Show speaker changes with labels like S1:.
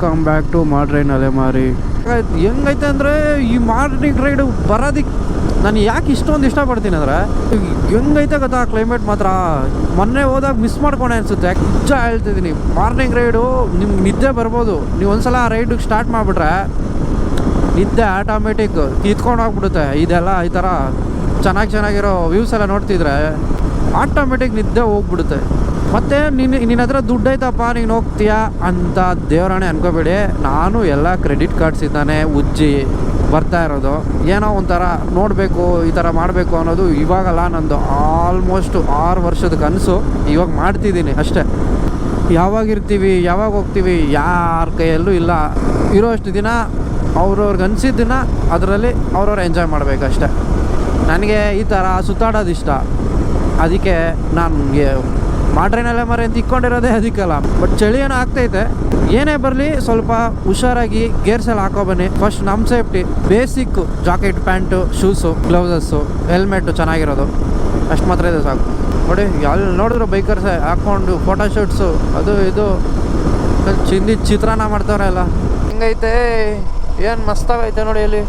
S1: Welcome back to ಮಾಡ್ರೈನ್ ಅಲೆಮಾರಿ. ಹೆಂಗೈತೆ ಅಂದರೆ ಈ ಮಾರ್ನಿಂಗ್ ರೈಡ್ ಬರೋದಕ್ಕೆ ನಾನು ಯಾಕೆ ಇಷ್ಟೊಂದು ಇಷ್ಟಪಡ್ತೀನಿ ಅಂದರೆ ಹೆಂಗೈತೆ ಗೊತ್ತಾ ಕ್ಲೈಮೇಟ್ ಮಾತ್ರ. ಮೊನ್ನೆ ಹೋದಾಗ ಮಿಸ್ ಮಾಡ್ಕೊಂಡೆ ಅನಿಸುತ್ತೆ. ನಿಜ ಹೇಳ್ತಿದ್ದೀನಿ, ಮಾರ್ನಿಂಗ್ ರೈಡು ನಿಮ್ಗೆ ನಿದ್ದೆ ಬರ್ಬೋದು. ನೀವು ಒಂದ್ಸಲ ಆ ರೈಡಿಗೆ ಸ್ಟಾರ್ಟ್ ಮಾಡಿಬಿಟ್ರೆ ನಿದ್ದೆ ಆಟೋಮೆಟಿಕ್ ಕಿತ್ಕೊಂಡು ಹೋಗ್ಬಿಡುತ್ತೆ. ಇದೆಲ್ಲ ಈ ಥರ ಚೆನ್ನಾಗಿರೋ ವ್ಯೂಸ್ ಎಲ್ಲ ನೋಡ್ತಿದ್ರೆ ಆಟೋಮೆಟಿಕ್ ನಿದ್ದೆ ಹೋಗ್ಬಿಡುತ್ತೆ. ಮತ್ತು ನಿನ್ನ ಹತ್ರ ದುಡ್ಡು ಐತಪ್ಪ ನೀನು ಹೋಗ್ತೀಯಾ ಅಂತ ದೇವರಾಣೆ ಅನ್ಕೋಬೇಡಿ. ನಾನು ಎಲ್ಲ ಕ್ರೆಡಿಟ್ ಕಾರ್ಡ್ಸ್ ಇದ್ದಾನೆ ಉಜ್ಜಿ ಬರ್ತಾ ಇರೋದು. ಏನೋ ಒಂಥರ ನೋಡಬೇಕು, ಈ ಥರ ಮಾಡಬೇಕು ಅನ್ನೋದು ಇವಾಗಲ್ಲ, ನಂದು ಆಲ್ಮೋಸ್ಟ್ 6 ವರ್ಷದ ಕನಸು. ಇವಾಗ ಮಾಡ್ತಿದ್ದೀನಿ ಅಷ್ಟೇ. ಯಾವಾಗಿರ್ತೀವಿ, ಯಾವಾಗ ಹೋಗ್ತೀವಿ ಯಾರ ಕೈಯಲ್ಲೂ ಇಲ್ಲ. ಇರೋಷ್ಟು ದಿನ ಅವ್ರವ್ರಿಗೆ ಅನಿಸಿದ್ದನ್ನ ಅದರಲ್ಲಿ ಅವ್ರವ್ರು ಎಂಜಾಯ್ ಮಾಡಬೇಕಷ್ಟೆ. ನನಗೆ ಈ ಥರ ಸುತ್ತಾಡೋದು ಇಷ್ಟ. ಅದಕ್ಕೆ ನನಗೆ ಮಾಡ್ರೈನ್ ಅಲೆಮಾರಿ ಅಂತ ಇಕ್ಕೊಂಡಿರೋದೇ ಅದಕ್ಕೆಲ್ಲ. ಬಟ್ ಚಳಿ ಏನೋ ಆಗ್ತೈತೆ. ಏನೇ ಬರಲಿ ಸ್ವಲ್ಪ ಹುಷಾರಾಗಿ ಗೇರ್ಸ್ ಎಲ್ಲ ಹಾಕೊಬನ್ನಿ. ಫಸ್ಟ್ ನಮ್ಮ safety basic jacket, pant, shoes, gloves, helmet ಚೆನ್ನಾಗಿರೋದು ಅಷ್ಟು ಮಾತ್ರ ಇದೆ ಸಾಕು. ನೋಡಿ ಅಲ್ಲಿ ನೋಡಿದ್ರು ಬೈಕರ್ಸ್ ಹಾಕ್ಕೊಂಡು ಫೋಟೋಶೂಟ್ಸು ಅದು ಇದು ಚಿತ್ರಾನ್ನ ಮಾಡ್ತಾವ್ರೆ ಎಲ್ಲ. ಹಿಂಗೈತೆ, ಏನು ಮಸ್ತಾಗೈತೆ ನೋಡಿ ಇಲ್ಲಿ.